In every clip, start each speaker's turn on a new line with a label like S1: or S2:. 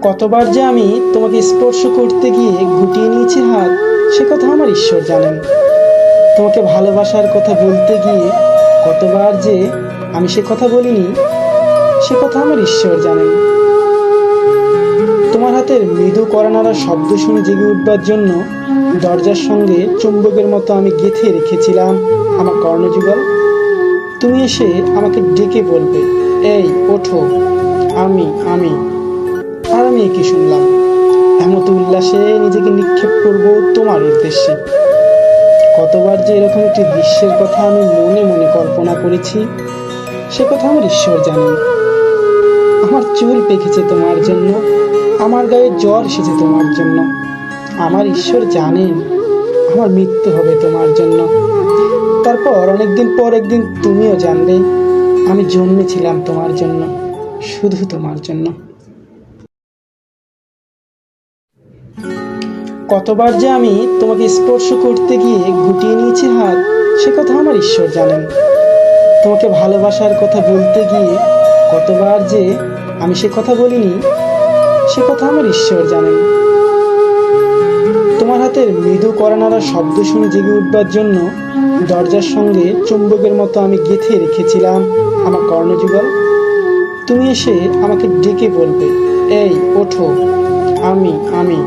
S1: কতবার যে আমি তোমাকে স্পর্শ করতে গিয়ে গুটিয়ে নিয়েছি হাত, সে কথা আমার ঈশ্বর জানেন। তোমাকে ভালোবাসার কথা বলতে গিয়ে কতবার যে আমি সে কথা বলিনি, সে কথা আমার ঈশ্বর জানেন। তোমার হাতের মৃদু কড়া নাড়ার শব্দ শুনে জেগে উঠবার জন্য দরজার সঙ্গে চুম্বকের মতো আমি গেঁথে রেখেছিলাম আমার কর্ণযুগল। তুমি এসে আমাকে ডেকে বলবে, এই ওঠো, আমি আমি আর আমি কি শুনলাম, এমত উল্লাসে নিজেকে নিক্ষেপ করব তোমার উদ্দেশ্যে। কতবার যে এরকম একটি দৃশ্যের কথা আমি মনে মনে কল্পনা করেছি, সে কথা আমার ঈশ্বর জানেন। আমার চুল পেকেছে তোমার জন্য, আমার গায়ে জ্বর এসেছে তোমার জন্য। আমার ঈশ্বর জানেন আমার মৃত্যু হবে তোমার জন্য। তারপর অনেকদিন পর একদিন তুমিও জানবে আমি জন্মেছিলাম তোমার জন্য, শুধু তোমার জন্য। কতবার যে আমি তোমাকে স্পর্শ করতে গিয়ে গুটিয়ে নিয়েছি হাত, সে কথা আমার ঈশ্বর জানেন। তোমাকে ভালোবাসার কথা বলতে গিয়ে কতবার যে আমি সে কথা বলিনি, সে কথা আমার ঈশ্বর জানেন। তোমার হাতের মৃদু কড়া নাড়ার শব্দ শুনে জেগে উঠবার জন্য দরজার সঙ্গে চুম্বকের মতো আমি গেঁথে রেখেছিলাম আমার কর্ণযুগল। তুমি এসে আমাকে ডেকে বলবে, এই ওঠো, আমি আমি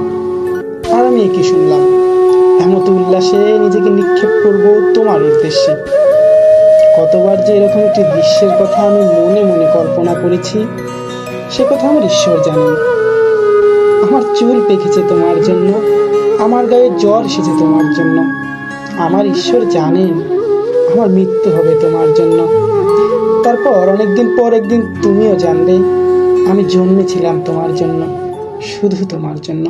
S1: আর আমি কি শুনলাম, এমত উল্লাসে নিজেকে নিক্ষেপ করব তোমার উদ্দেশ্যে। কতবার যে এরকম একটি দৃশ্যের কথা আমি মনে মনে কল্পনা করেছি, সে কথা আমার ঈশ্বর জানেন। আমার চুল পেকেছে তোমার জন্য, আমার গায়ে জ্বর এসেছে তোমার জন্য। আমার ঈশ্বর জানেন আমার মৃত্যু হবে তোমার জন্য। তারপর অনেকদিন পর একদিন তুমিও জানবে আমি জন্মেছিলাম তোমার জন্য, শুধু তোমার জন্য।